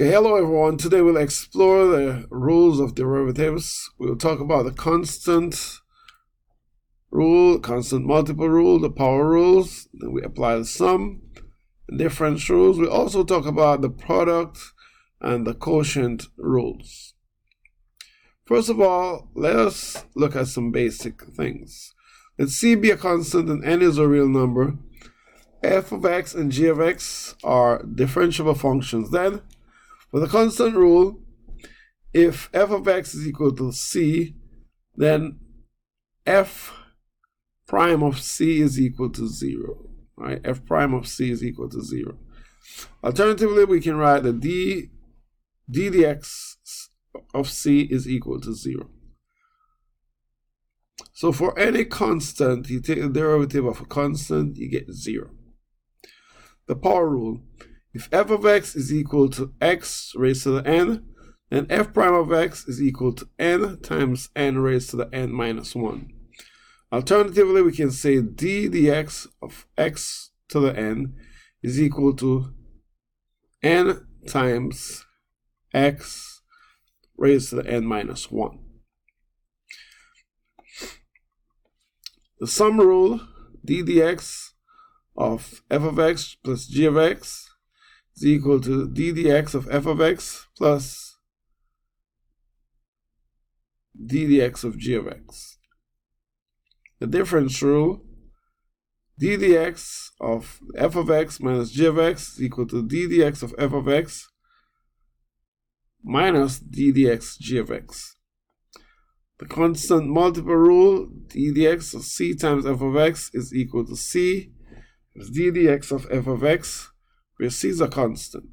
Okay, hello everyone. Today we'll explore the rules of derivatives. We'll talk about the constant rule, constant multiple rule, the power rules. Then we apply the sum and difference rules. We'll also talk about the product and the quotient rules. First of all, let us look at some basic things. Let C be a constant and n is a real number. F of x and g of x are differentiable functions. Then, with a constant rule, if f of x is equal to c, then f prime of c is equal to 0. Right? F prime of c is equal to 0. Alternatively, we can write that d dx of c is equal to 0. So for any constant, you take the derivative of a constant, you get 0. The power rule. If f of x is equal to x raised to the n, then f prime of x is equal to n times n raised to the n minus 1. Alternatively, we can say d dx of x to the n is equal to n times x raised to the n minus 1. The sum rule, d dx of f of x plus g of x is equal to d dx of f of x plus d dx of g of x. The difference rule, d dx of f of x minus g of x is equal to d dx of f of x minus d dx g of x. The constant multiple rule, d dx of c times f of x is equal to c plus d dx of f of x, where c is a constant.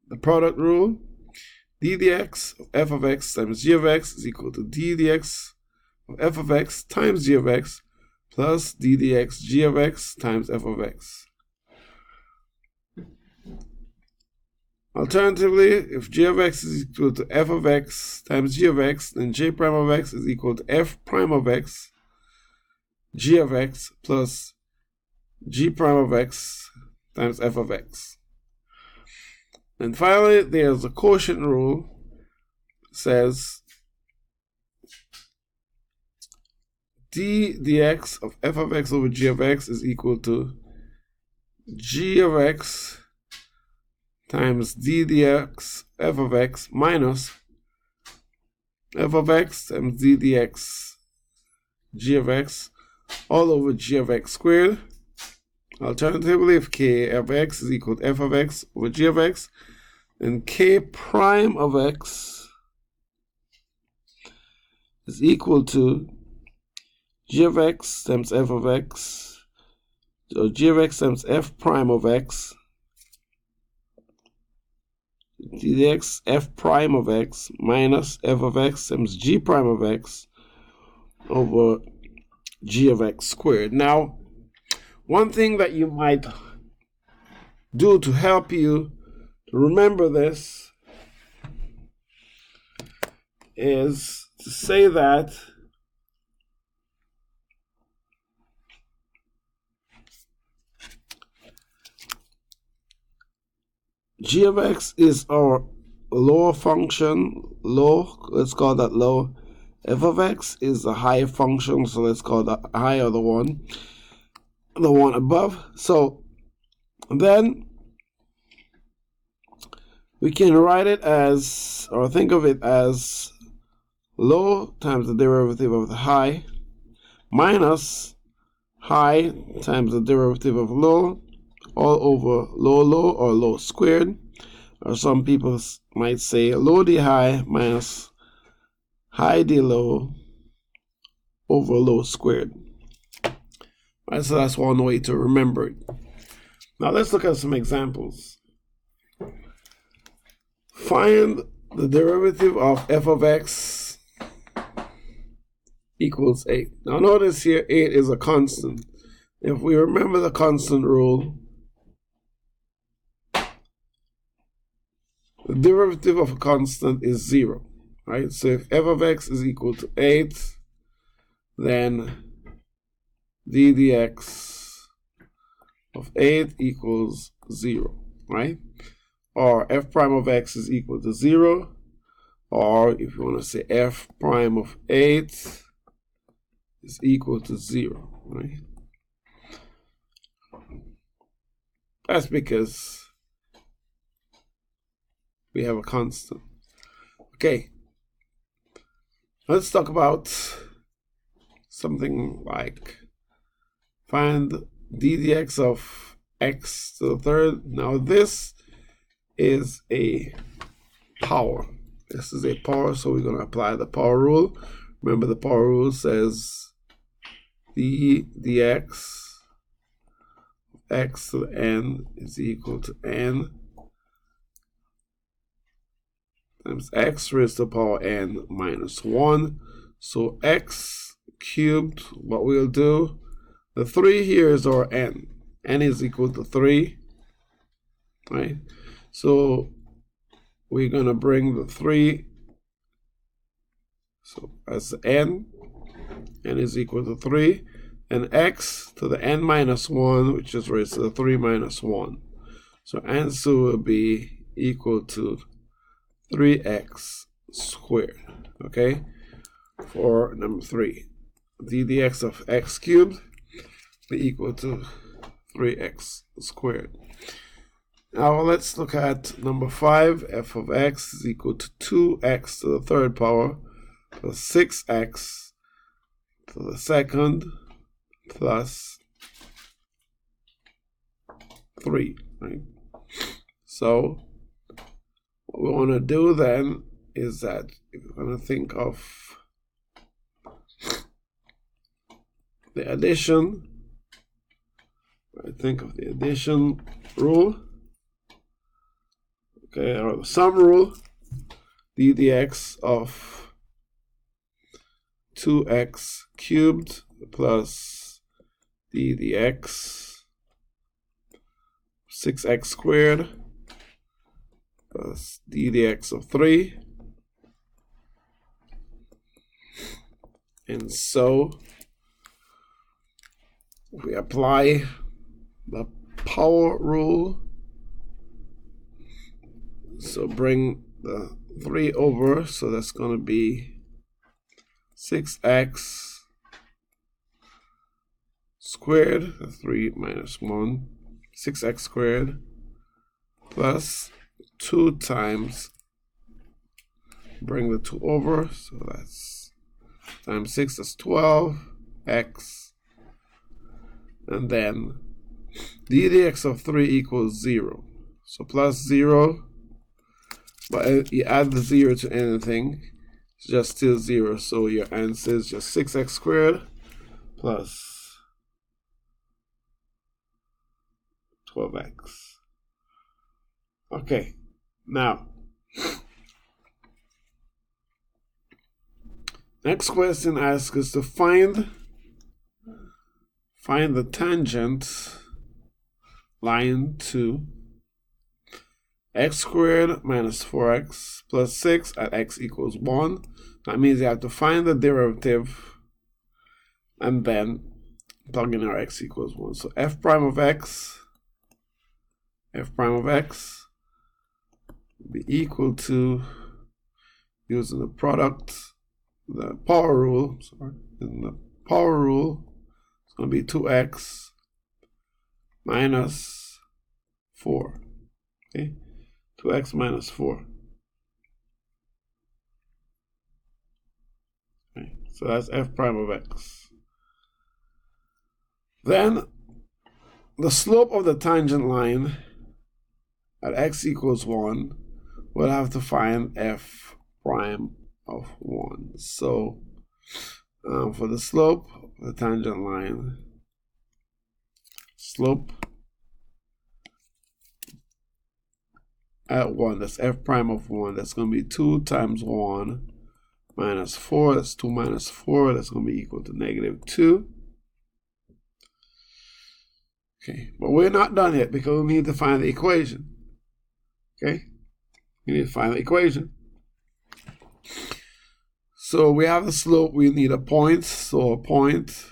The product rule, d dx of f of x times g of x is equal to d dx of f of x times g of x plus d dx g of x times f of x. Alternatively, if g of x is equal to f of x times g of x, then j prime of x is equal to f prime of x g of x plus g prime of x times f of x. And finally, there's a quotient rule. It says d dx of f of x over g of x is equal to g of x times d dx f of x minus f of x times d dx g of x all over g of x squared. Alternatively, if k of x is equal to f of x over g of x, then k prime of x is equal to g of x times f of x, so g of x times f prime of x dx f prime of x minus f of x times g prime of x over g of x squared. Now, one thing that you might do to help you to remember this is to say that g of x is our lower function, let's call that low. F of x is a high function, so let's call that high, or the one above. So then we can write it as, or think of it as, low times the derivative of the high minus high times the derivative of low all over low or low squared, or some people might say low d high minus high d low over low squared. Right, so that's one way to remember it. Now let's look at some examples. Find the derivative of f of x equals 8. Now notice here 8 is a constant. If we remember the constant rule, the derivative of a constant is 0. Right? So if f of x is equal to 8, then d dx of 8 equals 0. right? Or f prime of x is equal to 0. Or if you want to say f prime of 8 is equal to 0, right? That's because we have a constant. Okay, let's talk about something like find d dx of x to the third. Now this is a power. This is a power, so we're going to apply the power rule. Remember, the power rule says d dx of x to the n is equal to n times x raised to the power n minus 1. So x cubed, what we'll do, the 3 here is our n. N is equal to 3, right? So we're going to bring the 3, so as n is equal to 3, and x to the n minus 1, which is raised to the 3 minus 1. So answer will be equal to 3x squared, okay? For number 3, d dx of x cubed be equal to 3x squared. Now let's look at number 5. F of x is equal to 2x to the third power plus 6x to the second plus 3, right? So what we want to do then is that we're going to think of the addition. I think of the addition rule, okay, or the sum rule, d dx of 2x cubed plus d dx 6x squared plus d dx of 3. And so we apply the power rule. So bring the 3 over, so that's going to be 6x squared, 3 minus 1, 6x squared plus 2 times, bring the 2 over, so that's times 6, that's 12x, and then d dx of 3 equals 0. So plus 0, but you add the 0 to anything, it's just still 0. So your answer is just 6x squared plus 12x. Okay, now next question asks us to find the tangent line to x squared minus 4x plus 6 at x equals 1. That means you have to find the derivative and then plug in our x equals 1. So f prime of x will be equal to, using the product, the power rule, it's going to be 2x minus 4. Okay, 2x minus 4. Okay, so that's f prime of x. Then the slope of the tangent line at x equals 1, we'll have to find f prime of 1. So for the slope of the tangent line, slope at 1, that's f prime of 1, that's going to be 2 times 1 minus 4, that's 2 minus 4, that's going to be equal to negative 2. Okay, but we're not done yet because we need to find the equation. Okay, we need to find the equation. So we have the slope, we need a point, so a point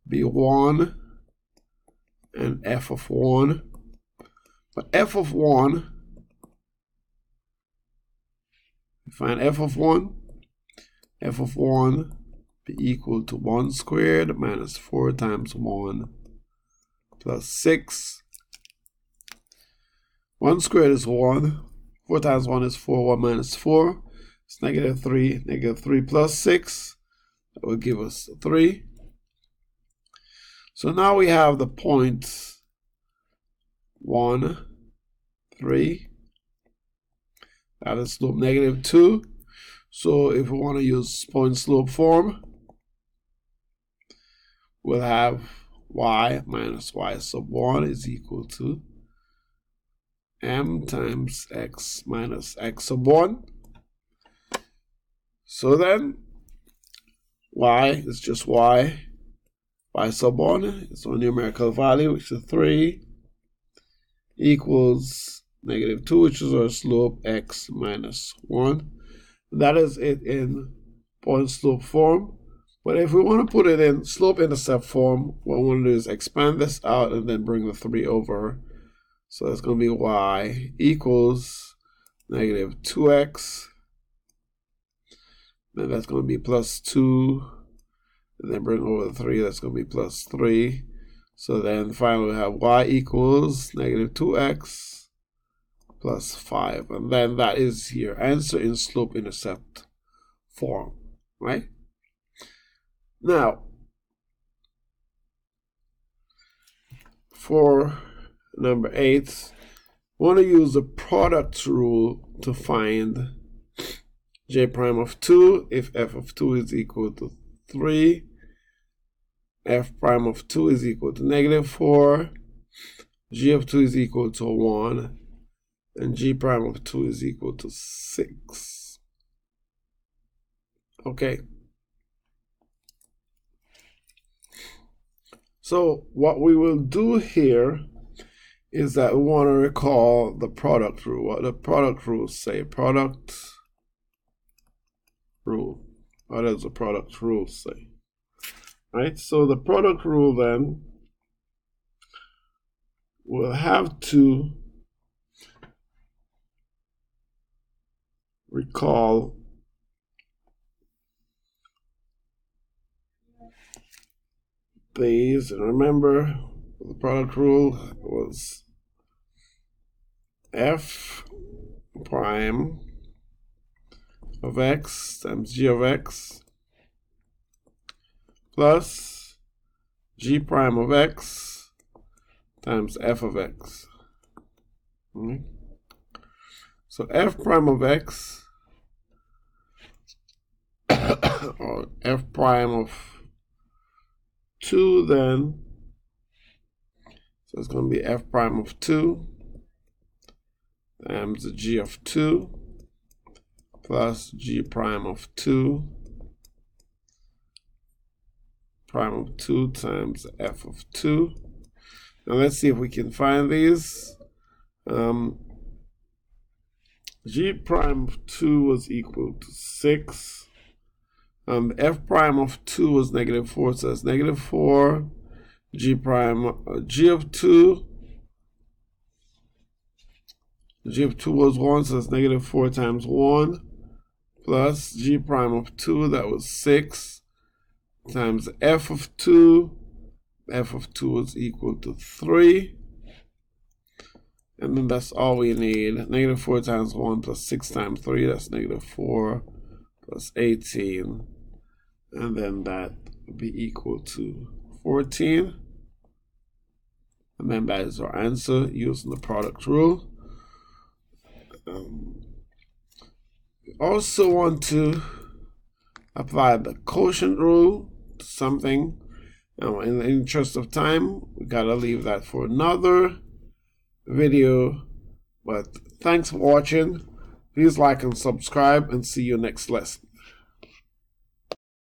be 1 and f of 1. But f of 1, find f of 1. F of 1 be equal to 1 squared minus 4 times 1 plus 6. 1 squared is 1. 4 times 1 is 4. 1 minus 4 is negative 3. Negative 3 plus 6. That will give us 3. So now we have the points 1, 3. That is slope negative 2. So if we want to use point slope form, we'll have y minus y sub 1 is equal to m times x minus x sub 1. So then y is just y sub 1 is our numerical value, which is 3, equals negative 2, which is our slope, x minus 1. That is it in point slope form. But if we want to put it in slope intercept form, what we want to do is expand this out and then bring the 3 over. So that's going to be y equals negative 2x. Then that's going to be plus 2. And then bring over the 3, that's going to be plus 3. So then finally we have y equals negative 2x plus 5. And then that is your answer in slope intercept form, right? Now, for number 8, we want to use the product rule to find j prime of 2 if f of 2 is equal to 3, f prime of 2 is equal to negative 4, g of 2 is equal to 1, and g prime of 2 is equal to 6. Okay. So what we will do here is that we want to recall the product rule. What the product rules say. Product rule. What does the product rule say? Right? So the product rule then will have to recall these, and remember the product rule was f prime of x times g of x plus g prime of x times f of x. Okay. So f prime of x or f prime of 2 then, so it's going to be f prime of 2 times the g of 2 plus g prime of 2 prime of 2 times f of 2. Now let's see if we can find these. G prime of 2 was equal to 6. F prime of 2 was negative 4, so that's negative 4. G prime, G of 2. G of 2 was 1, so that's negative 4 times 1. Plus G prime of 2, that was 6. Times f of 2. F of 2 is equal to 3. And then that's all we need. Negative 4 times 1 plus 6 times 3, that's negative 4 plus 18. And then that would be equal to 14. And then that is our answer using the product rule. We also want to apply the quotient rule to something. Now, in the interest of time, we gotta leave that for another video. But thanks for watching. Please like and subscribe, and see you next lesson.